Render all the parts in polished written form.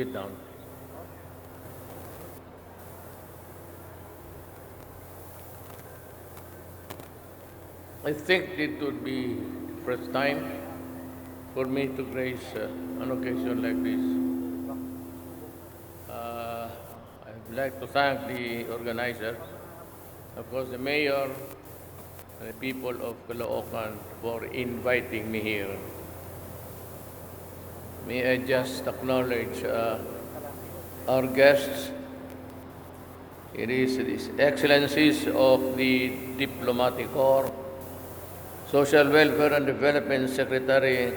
sit down. I think it would be the first time for me to grace an occasion like this. I'd like to thank the organizers, of course the mayor, and the people of Caloocan for inviting me here. May I just acknowledge our guests. It is His Excellencies of the Diplomatic Corps, Social Welfare and Development Secretary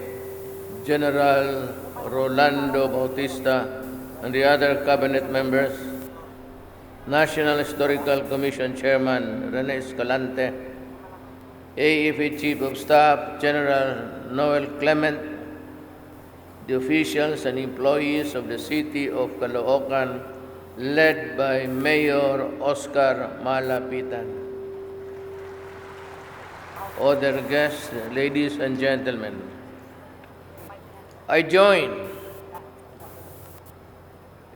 General Rolando Bautista, and the other cabinet members, National Historical Commission Chairman Rene Escalante, AFA Chief of Staff General Noel Clement, the officials and employees of the City of Caloocan, led by Mayor Oscar Malapitan. Other guests, ladies and gentlemen, I join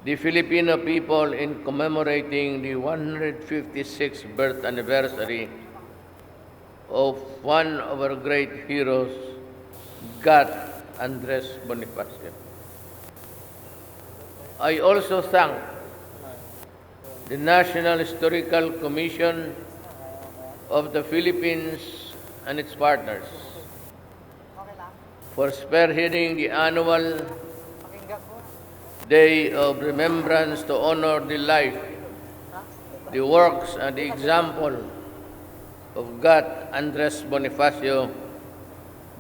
the Filipino people in commemorating the 156th birth anniversary of one of our great heroes, God Andres Bonifacio. I also thank the National Historical Commission of the Philippines and its partners for spearheading the annual Day of Remembrance to honor the life, the works, and the example of God Andres Bonifacio,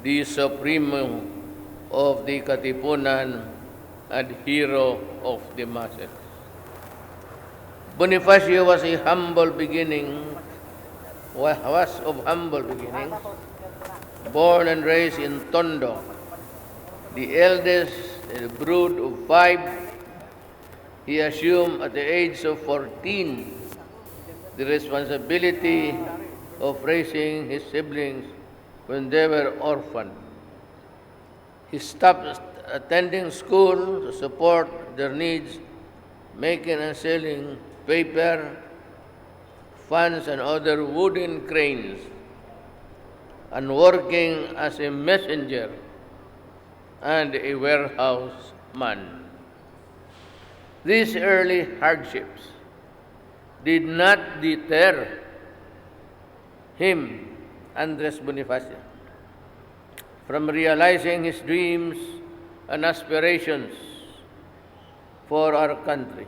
the Supremo of the Katipunan and hero of the masses. Bonifacio was of humble beginnings, born and raised in Tondo, the eldest in a brood of 5. He assumed at the age of 14 the responsibility of raising his siblings when they were orphaned. He stopped attending school to support their needs, making and selling paper, fans, and other wooden cranes, and working as a messenger and a warehouse man. These early hardships did not deter him, Andres Bonifacio, from realizing his dreams and aspirations for our country.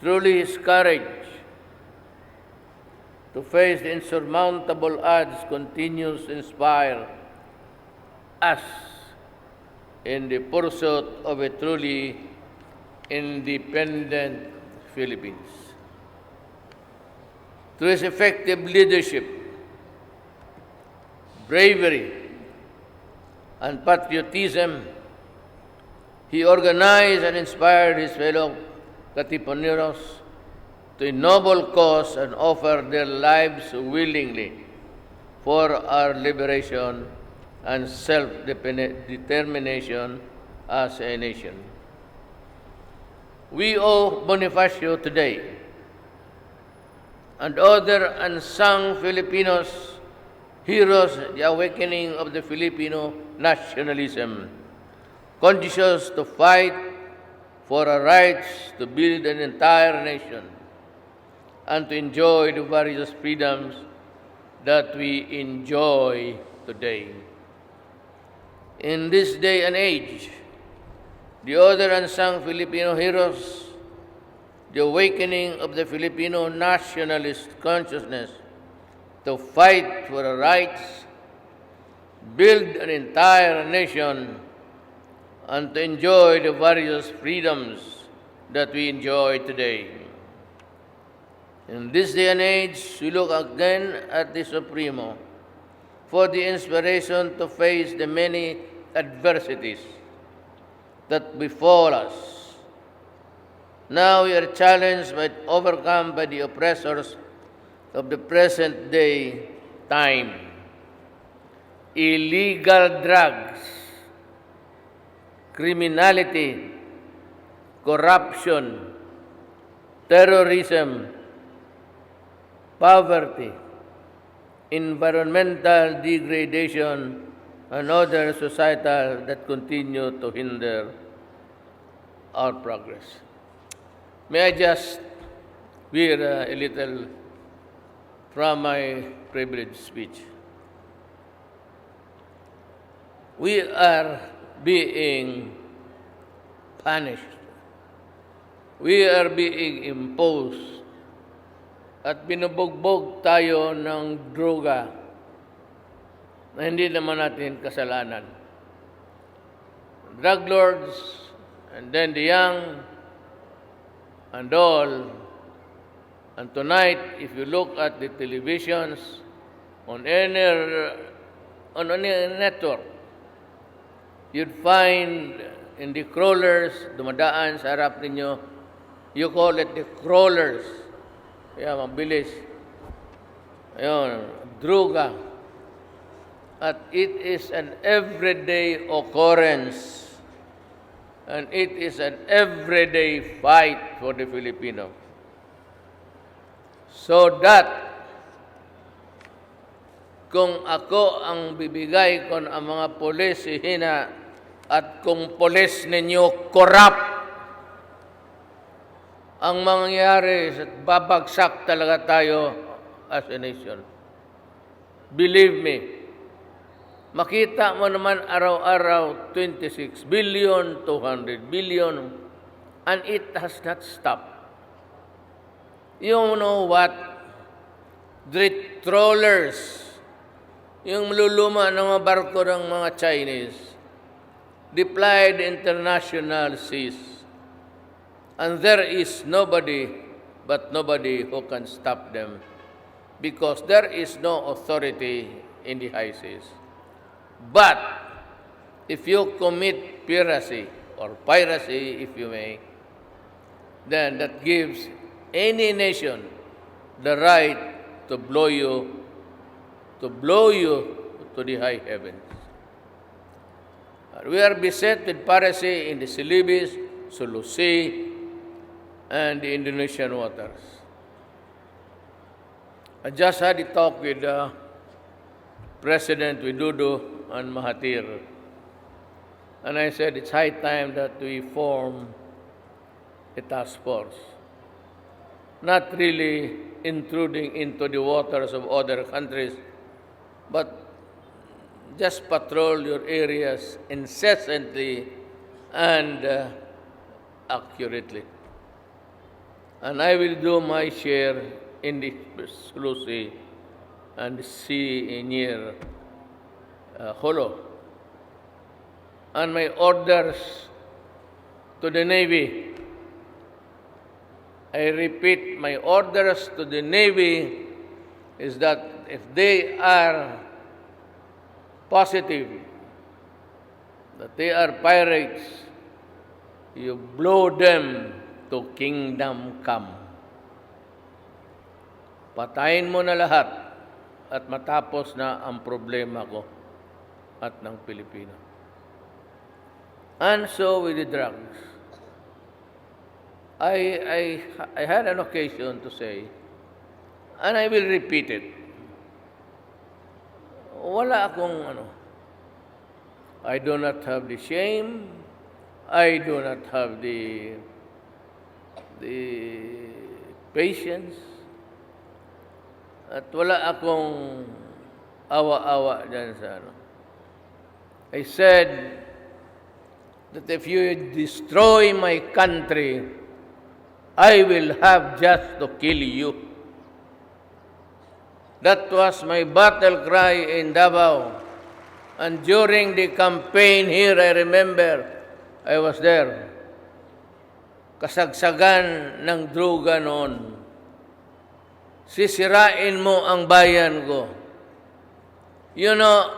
Truly, his courage to face the insurmountable odds continues to inspire us in the pursuit of a truly independent Philippines. Through his effective leadership, bravery, and patriotism, he organized and inspired his fellow Katipuneros to a noble cause and offer their lives willingly for our liberation and self-determination as a nation. We owe Bonifacio today and other unsung Filipinos heroes the awakening of the Filipino nationalism, conscious to fight for our rights to build an entire nation and to enjoy the various freedoms that we enjoy today. In this day and age, the other unsung Filipino heroes, the awakening of the Filipino nationalist consciousness to fight for our rights, build an entire nation, and to enjoy the various freedoms that we enjoy today. In this day and age, we look again at the Supremo for the inspiration to face the many adversities that befall us. Now we are challenged by overcome by the oppressors of the present day time. Illegal drugs, criminality, corruption, terrorism, poverty, environmental degradation, and other societal that continue to hinder our progress. May I just veer a little from my privileged speech? We are being punished. We are being imposed at binubugbog tayo ng droga na hindi naman natin kasalanan. Drug lords, and then the young, and all. And tonight, if you look at the televisions, on any network, you'd find in the crawlers, dumadaan sa harap ninyo, you call it the crawlers. Kaya mabilis. Ayun, droga. At it is an everyday occurrence. And it is an everyday fight for the Filipino. So that, kung ako ang bibigay ko ang mga pulis hina at kung pulis ninyo corrupt, ang mangyayari at babagsak talaga tayo as a nation. Believe me, makita mo naman araw-araw 26 billion, 200 billion, and it has not stopped. You know what? The trawlers, yung luluma ng mga barko ng mga Chinese, deployed international seas. And there is nobody who can stop them because there is no authority in the high seas. But if you commit piracy, or piracy if you may, then that gives any nation the right to blow you to the high heavens. We are beset with piracy in the Celebes, Sulu Sea, and the Indonesian waters. I just had a talk with President Widodo and Mahathir, and I said it's high time that we form a task force, not really intruding into the waters of other countries, but just patrol your areas incessantly and accurately. And I will do my share in the Sulu Sea and the sea near Holo. And my orders to the Navy, I repeat, my orders to the Navy is that if they are positive that they are pirates, you blow them to kingdom come. Patayin mo na lahat at matapos na ang problema ko at ng Pilipino. And so with the drugs, I had an occasion to say, and I will repeat it, wala akong I do not have the shame, I do not have the patience, at wala akong awa-awa dyan sa I said that if you destroy my country, I will have just to kill you. That was my battle cry in Davao. And during the campaign here, I remember, I was there. Kasagsagan ng droga noon. Sisirain mo ang bayan ko. You know,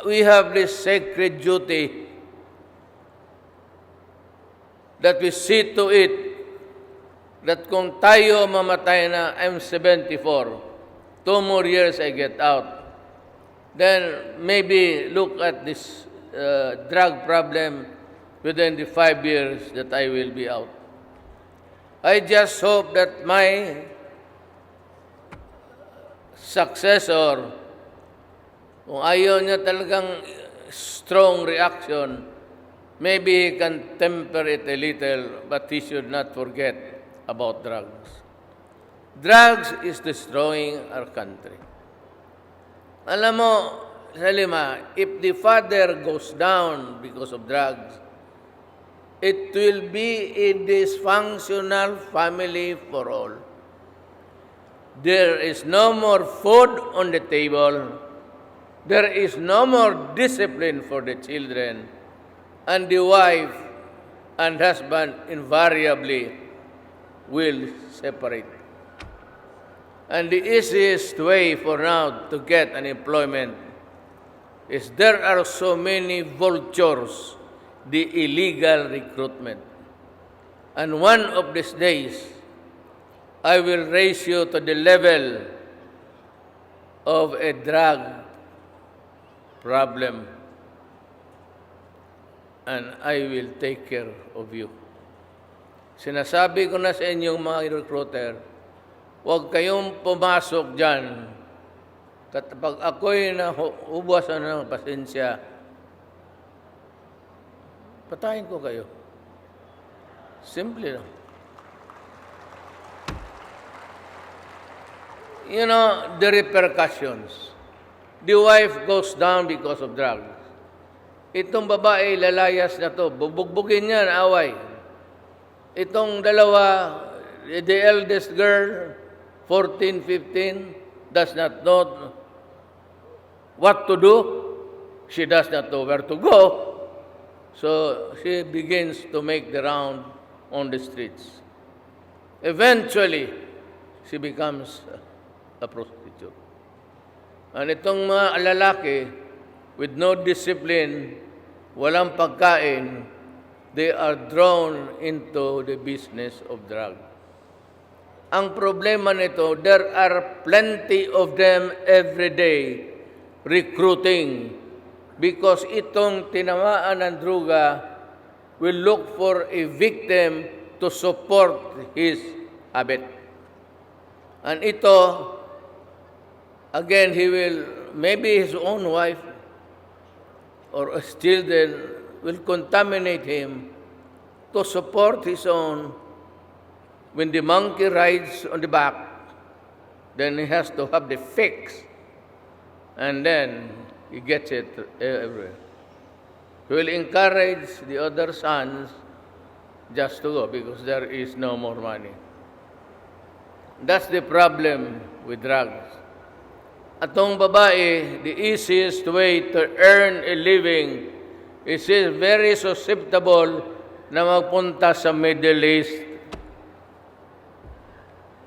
we have this sacred duty that we see to it that kung tayo mamatay na, I'm 74, 2 more years I get out, then maybe look at this drug problem within the 5 years that I will be out. I just hope that my successor, kung ayaw niya talagang strong reaction, maybe he can temper it a little, but he should not forget about drugs. Drugs is destroying our country. Alam mo, Salima, if the father goes down because of drugs, it will be a dysfunctional family for all. There is no more food on the table. There is no more discipline for the children. And the wife and husband invariably will separate. And the easiest way for now to get an employment is there are so many vultures, the illegal recruitment. And one of these days, I will raise you to the level of a drug problem, and I will take care of you. Sinasabi ko na sa inyong mga recruiter, huwag kayong pumasok dyan. Kapag ako'y naubusan ng pasensya, patayin ko kayo. Simple lang. You know, the repercussions. The wife goes down because of drugs. Itong babae, lalayas na to. Bubugbugin niya, away. Itong dalawa, the eldest girl, 14, 15, does not know what to do. She does not know where to go. So she begins to make the round on the streets. Eventually, she becomes a prostitute. And itong mga lalaki, with no discipline, walang pagkain, they are drawn into the business of drugs. Ang problema nito, there are plenty of them every day recruiting because itong tinamaan ng druga will look for a victim to support his habit. And ito, again, he will, maybe his own wife or children will contaminate him to support his own. When the monkey rides on the back, then he has to have the fix, and then he gets it everywhere. He will encourage the other sons just to go because there is no more money. That's the problem with drugs. Atong babae, the easiest way to earn a living is very susceptible na magpunta sa Middle East.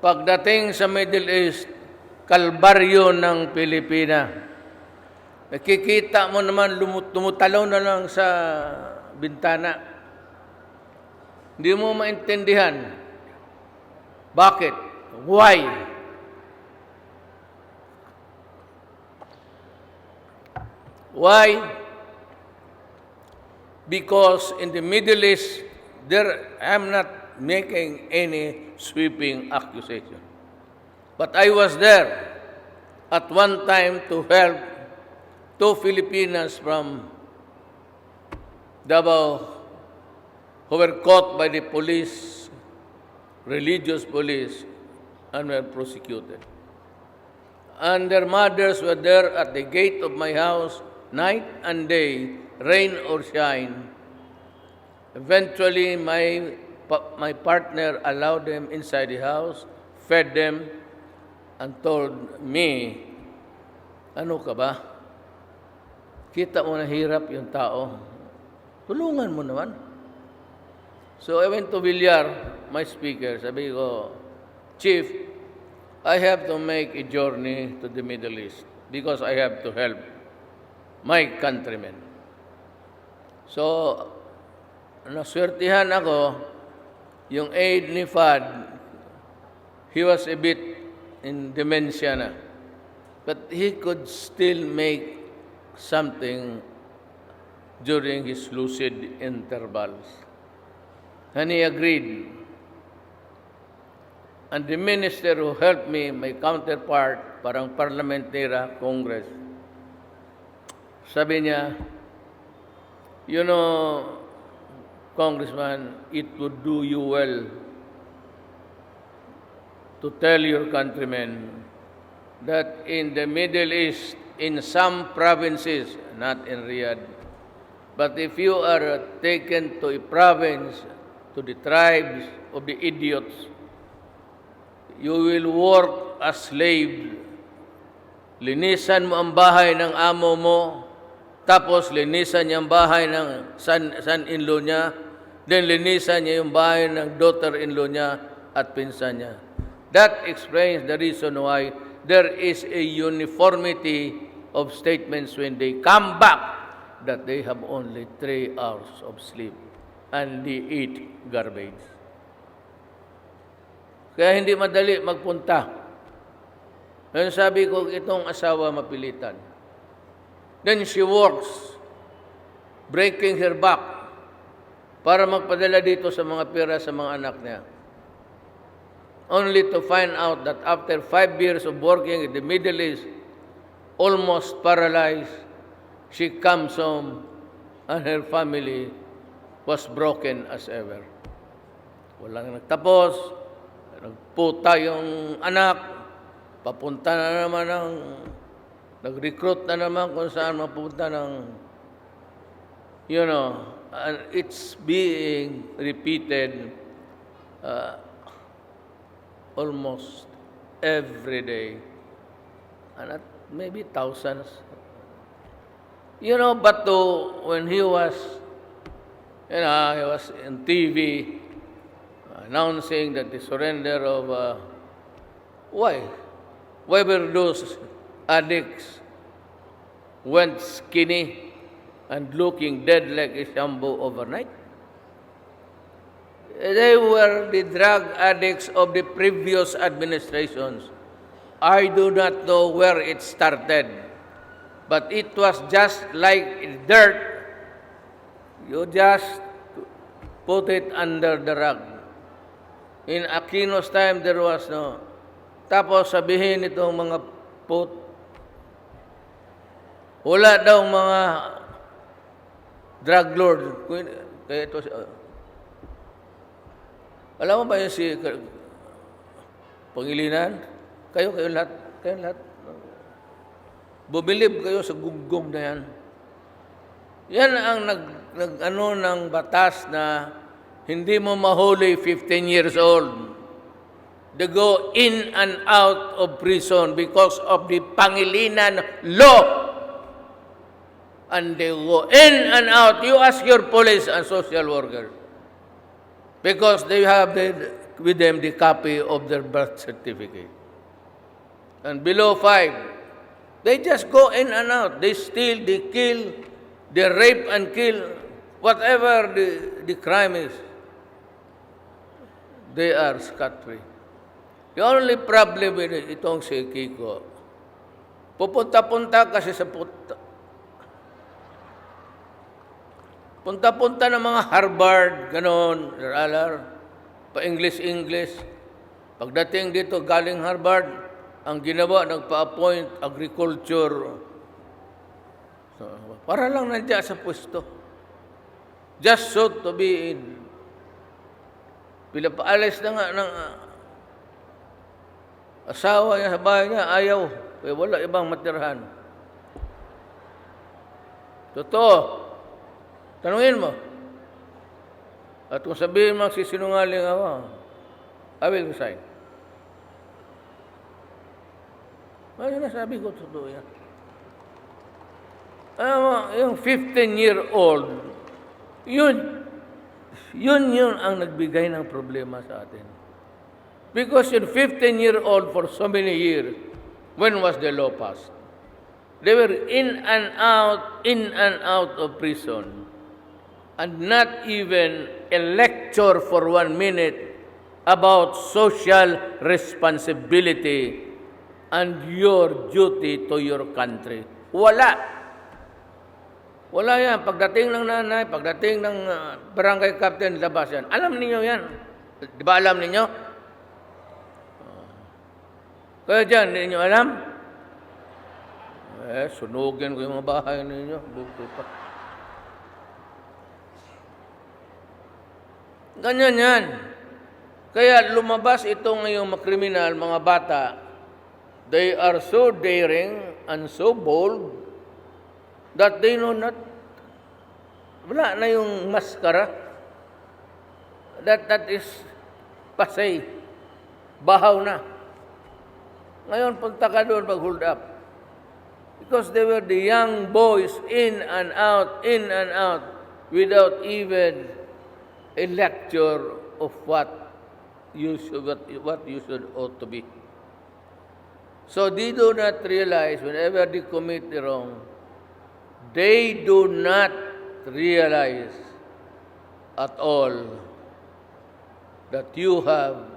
Pagdating sa Middle East, kalbaryo ng Pilipina. Nakikita mo naman, tumutalaw na lang sa bintana. Hindi mo maintindihan. Bakit? Why? Why? Because in the Middle East, I'm not making any sweeping accusation. But I was there at one time to help two Filipinas from Davao who were caught by the police, religious police, and were prosecuted. And their mothers were there at the gate of my house night and day, rain or shine. Eventually, my partner allowed them inside the house, fed them, and told me, ano ka ba? Kita mo na hirap yung tao. Tulungan mo naman. So I went to Villar, my speaker. Sabi ko, Chief, I have to make a journey to the Middle East because I have to help my countrymen. So, naswertihan ako, yung aide ni Fad, he was a bit in dementia na. But he could still make something during his lucid intervals. And he agreed. And the minister who helped me, my counterpart, parang parliamentera, Congress, sabi niya, you know, Congressman, it would do you well to tell your countrymen that in the Middle East, in some provinces, not in Riyadh, but if you are taken to a province, to the tribes of the idiots, you will work as slave. Linisan mo ang bahay ng amo mo, tapos linisan niya ang bahay ng son-in-law niya, then linisan niya yung bahay ng daughter-in-law niya at pinsan niya. That explains the reason why there is a uniformity of statements when they come back that they have only 3 hours of sleep and they eat garbage. Kaya hindi madali magpunta. Ngayon sabi ko, itong asawa mapilitan. Then she works, breaking her back para magpadala dito sa mga pera sa mga anak niya. Only to find out that after 5 years of working in the Middle East, almost paralyzed, she comes home and her family was broken as ever. Walang nagtapos, nagputa yung anak, papunta na naman nag-recruit na naman kung saan mapunta ng, and it's being repeated almost every day, and maybe thousands. But when he was in TV announcing that the surrender of why were those addicts went skinny and looking dead like a shampoo overnight? They were the drug addicts of the previous administrations. I do not know where it started, but it was just like dirt. You just put it under the rug. In Aquino's time, there was no. Tapos sabihin itong mga wala daw mga drug lord. Kaya ito, alam mo ba yun si Pangilinan? Kayo lahat. Bubilib kayo sa gugong na yan. Yan ang ng batas na hindi mo mahuli 15 years old. They go in and out of prison because of the Pangilinan law. And they go in and out. You ask your police and social workers. Because they have with them the copy of their birth certificate. And below 5, they just go in and out. They steal, they kill, they rape and kill, whatever the crime is. They are scot-free. The only problem with itong si Kiko, pupunta-punta kasi sa punta-punta ng mga Harvard, ganon, pa-English. Pagdating dito, galing Harvard, ang ginawa, nagpa-appoint agriculture. So, para lang nandiyan sa pwesto. Just so to be in. Pinapaalis na nga ng asawa niya sa bahay niya, ayaw. Kaya wala ibang matirahan. Totoo. Tanungin mo. At kung sabihin mo, sisinungaling ako, I will resign. Ano nasabi ko, totoo yan. Alam mo, yung 15-year-old, yun ang nagbigay ng problema sa atin. Because yung 15-year-old for so many years, when was the law passed? They were in and out of prison. And not even a lecture for 1 minute about social responsibility and your duty to your country. Wala. Wala yan. Pagdating ng nanay, pagdating ng barangay captain, labas yan. Alam niyo yan. Di ba alam niyo? Kaya dyan, hindi nyo alam? Sunugin ko yung mga bahay ninyo. Buti pa. Ganyan yan. Kaya lumabas itong ngayong mga kriminal, mga bata, they are so daring and so bold that they know not, wala na yung maskara. That is pasay. Bahaw na. Ngayon, punta ka doon pag-hold up. Because they were the young boys in and out, without even a lecture of what you should ought to be. So they do not realize whenever they commit the wrong, they do not realize at all that you have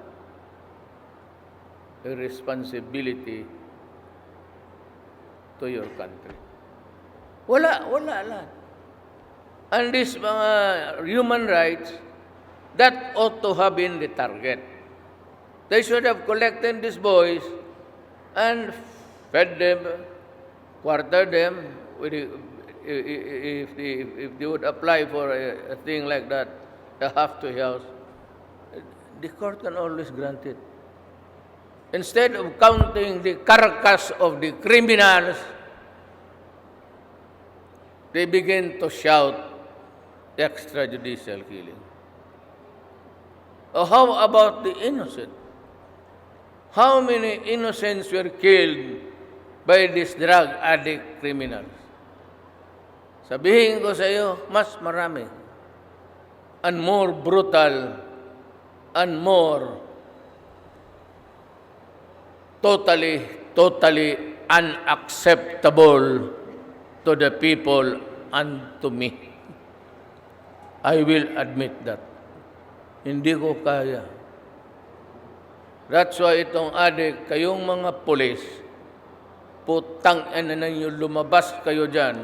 a responsibility to your country. Wala lang. And these mga human rights, that ought to have been the target. They should have collected these boys and fed them, quartered them. If they would apply for a thing like that, a half-to house, the court can always grant it. Instead of counting the carcass of the criminals, they begin to shout extrajudicial killing. Or how about the innocent? How many innocents were killed by these drug addict criminals? Sabihin ko sa iyo, mas marami. And more brutal and more totally unacceptable to the people and to me. I will admit that. Hindi ko kaya. That's why itong adik, kayong mga pulis, putang ina ninyo, lumabas kayo dyan.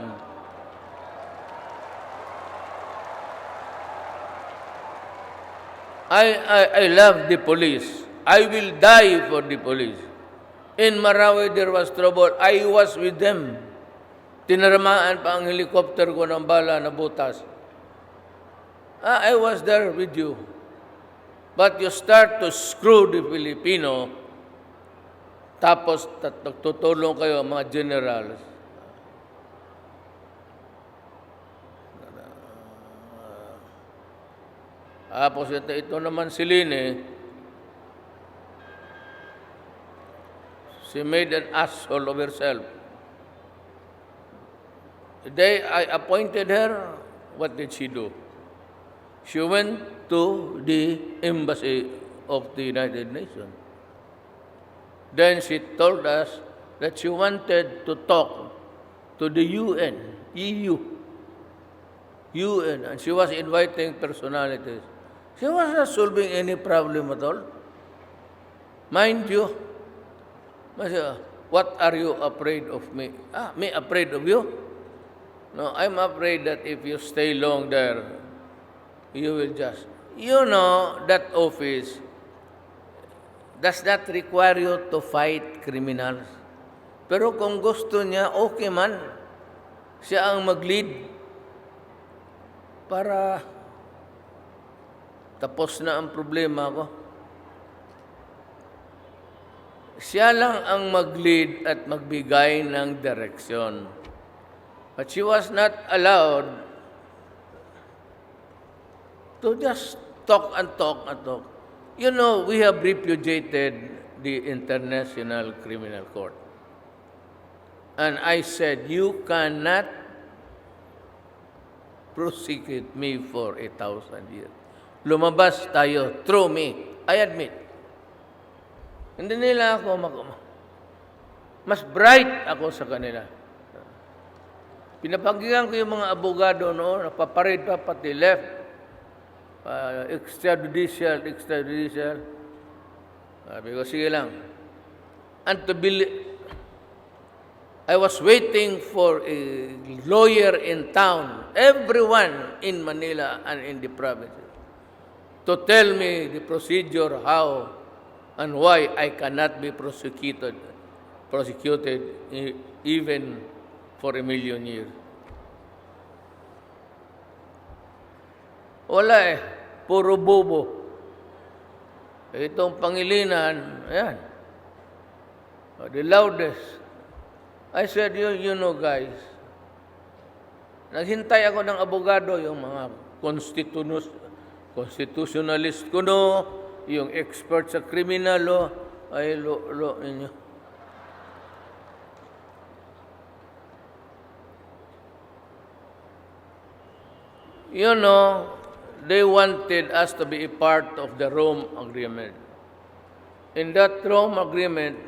I love the police. I will die for the police. In Marawi, there was trouble. I was with them. Tinaramaan pa ang helicopter ko ng bala na butas. I was there with you. But you start to screw the Filipino, tapos tutulong kayo mga generals. Tapos ito naman si Line, she made an asshole of herself. The day I appointed her, what did she do? She went to the embassy of the United Nations. Then she told us that she wanted to talk to the UN, and she was inviting personalities. She was not solving any problem at all. Mind you, what are you afraid of me? Me afraid of you? No, I'm afraid that if you stay long there, you will just, that office does not require you to fight criminals. Pero kung gusto niya, okay man, siya ang mag-lead para tapos na ang problema ko. Siya lang ang mag-lead at magbigay ng direksyon. But she was not allowed to just talk and talk and talk. We have repudiated the International Criminal Court. And I said, you cannot prosecute me for 1,000 years. Lumabas tayo through me. I admit. Hindi nila ako mas bright ako sa kanila. Pinapakinggan ko yung mga abogado noon, napaparade pa pati left. Extrajudicial. Sabi ko, sige lang. And to believe, I was waiting for a lawyer in town, everyone in Manila and in the provinces, to tell me the procedure how and why I cannot be prosecuted even for 1,000,000 years. Wala eh, puro bobo. Itong Pangilinan, ayan, the loudest. I said, you know guys, naghintay ako ng abogado, yung mga constitutionalist kuno, yung expert sa criminal law, ay lo ninyo. You know, they wanted us to be a part of the Rome Agreement. In that Rome Agreement,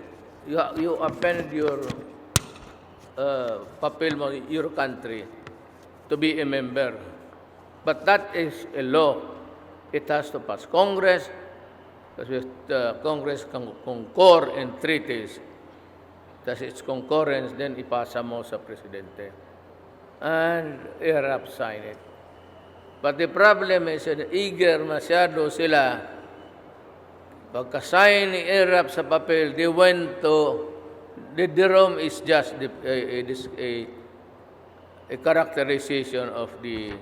you append your papel mo, your country, to be a member. But that is a law. It has to pass Congress, because Congress can concur in treaties. That's its concurrence, then ipasa mo sa Presidente. And IRAP sign it. But the problem is that eager masyado sila. Pagka-sign ni IRAP sa papel, they went to, the Rome is just a characterization of the,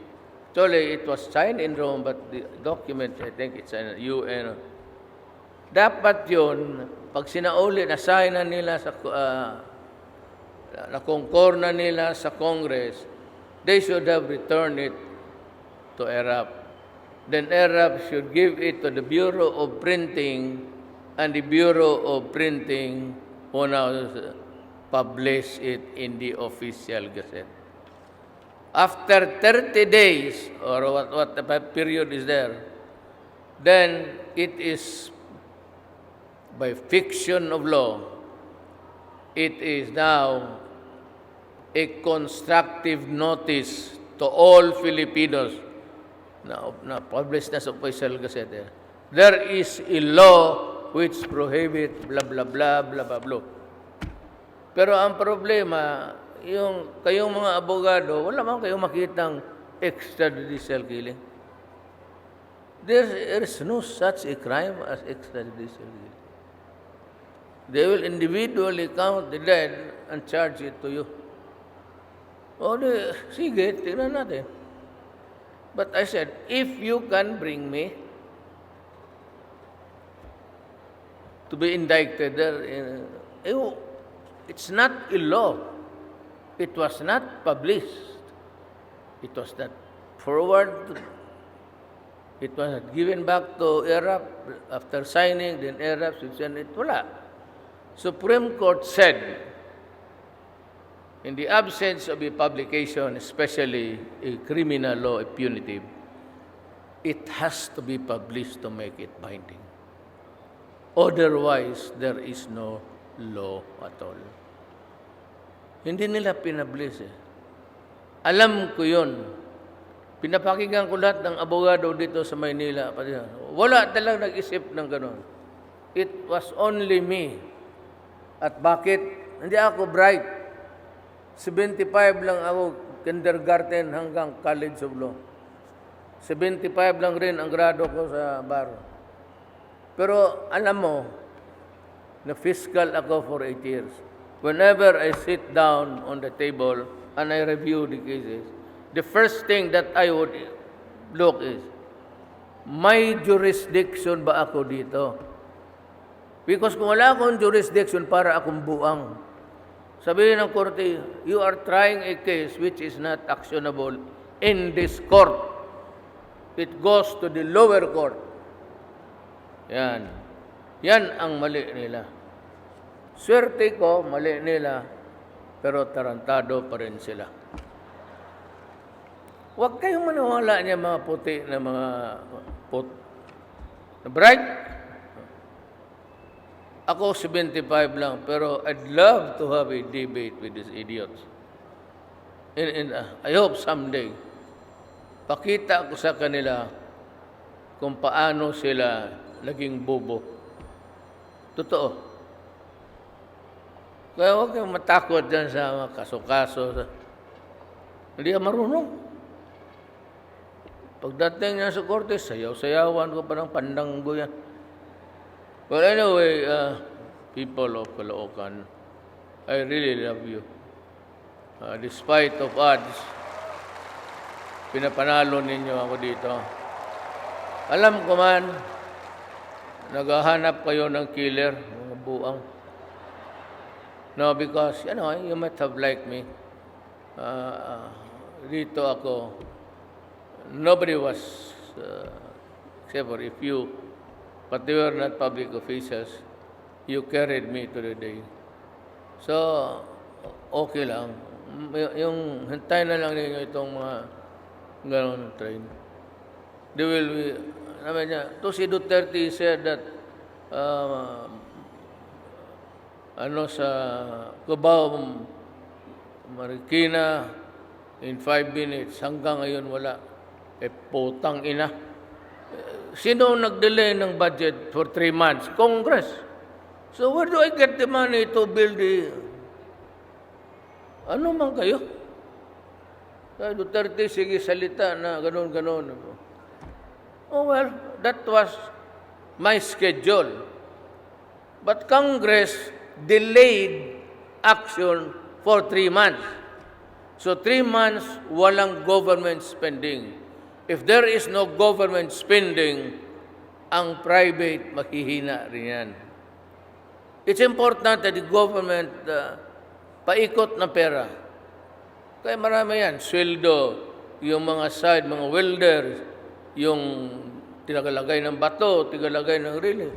actually it was signed in Rome, but the document, I think it's in UN. Dapat yun, pag sinauli, na-sign na nila sa, na-concur na nila sa Congress, they should have returned it to IRAP. Then IRAP should give it to the Bureau of Printing, and the Bureau of Printing will now publish it in the official gazette. After 30 days, or what the period is there, then it is, by fiction of law, it is now a constructive notice to all Filipinos. Na published na sa official gazette. There is a law which prohibits blah blah blah blah blah blah. Pero ang problema, yung kayong mga abogado, wala man kayong makitang extrajudicial killing. There is no such a crime as extrajudicial killing. They will individually count the dead and charge it to you. O sige, tingnan natin. But I said, if you can bring me to be indicted there, it's not a law. It was not published. It was not forwarded. It was not given back to IRAP after signing. Then IRAP should send it. Wala. Supreme Court said, in the absence of a publication, especially a criminal law, a punitive, it has to be published to make it binding. Otherwise, there is no law at all. Hindi nila pinablish eh. Alam ko yun. Pinapakinggan ko lahat ng abogado dito sa Maynila. Wala talagang nag-isip ng gano'n. It was only me. At bakit? Hindi ako bright. 75 lang ako, kindergarten hanggang College of Law. 75 lang rin ang grado ko sa bar. Pero alam mo, na fiscal ako for 8 years. Whenever I sit down on the table and I review the cases, the first thing that I would look is, may jurisdiction ba ako dito? Because kung wala akong jurisdiction, para akong buang. Sabihin ng korte, you are trying a case which is not actionable in this court. It goes to the lower court. Yan. Yan ang mali nila. Swerte ko, mali nila, pero tarantado pa rin sila. Huwag kayong maniwala niya mga puti na mga bright. Ako 75 lang, pero I'd love to have a debate with these idiots. And I hope someday, pakita ko sa kanila kung paano sila naging bobo. Totoo. Kaya huwag kang matakot dyan sa mga kaso-kaso. Hindi ka marunong. Pagdating niya sa korte, sayaw-sayawan ko pa ng pandanggo yan. Well, anyway, people of Caloocan, I really love you. Despite of odds, pinapanalo ninyo ako dito. Alam ko man, naghahanap kayo ng killer, mga buang. No, because, you might have liked me. Dito ako, nobody was, except for a few, but they were not public officials. You carried me to the day. So, okay lang. Yung hintay na lang ninyo itong mga gano'n train. They will be, naman niya, to si Duterte said that, sa Cubao, Marikina, in 5 minutes, hanggang ngayon wala. Putang ina. Sino nag-delay ng budget for 3 months? Congress. So where do I get the money to build the... Ano man kayo? Duterte, sige salita na ganon-ganon. Oh well, that was my schedule. But Congress delayed action for 3 months. So 3 months, walang government spending. If there is no government spending, ang private makihina rin yan. It's important that the government paikot na pera. Kaya marami yan. Sweldo, yung mga side, mga welders, yung tinagalagay ng bato, tinagalagay ng relay.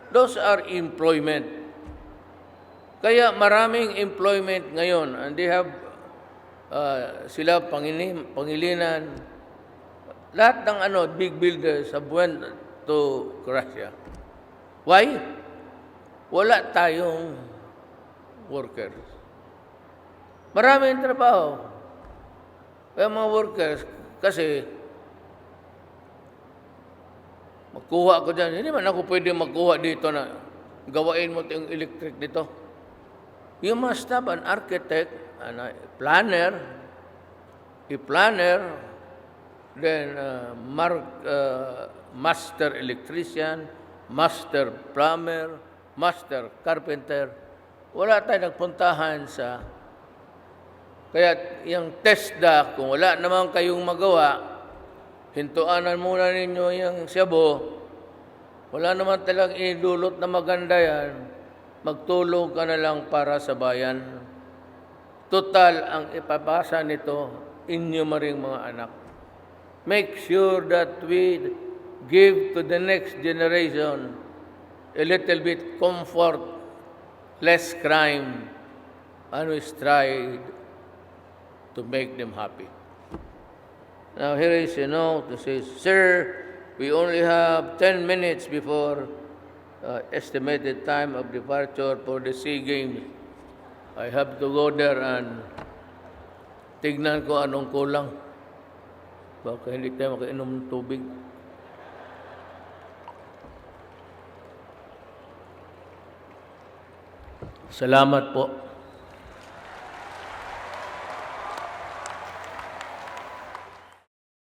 Those are employment. Kaya maraming employment ngayon. And they have, sila pangilinan. Lahat ng big builders have went to Russia. Why? Wala tayong workers. Maraming trabaho. Kaya mga workers, kasi magkuha ako dyan. Hindi man ako pwede magkuha dito na gawain mo yung electric dito. You must have an architect, a planner, then master electrician, master plumber, master carpenter. Wala tayo nagpuntahan sa... Kaya yung TESDA, kung wala naman kayong magawa, hintuanan muna ninyo yung Cebu. Wala naman talagang idulot na maganda yan. Magtulong ka na lang para sa bayan. Total, ang ipabasa nito, inyo maring mga anak. Make sure that we give to the next generation a little bit comfort, less crime, and we strive to make them happy. Now here is a note that says, Sir, we only have 10 minutes before estimated time of departure for the SEA Games. I have to go there and tignan ko anong kulang. Baka hindi tayo makainom ng tubig. Salamat po.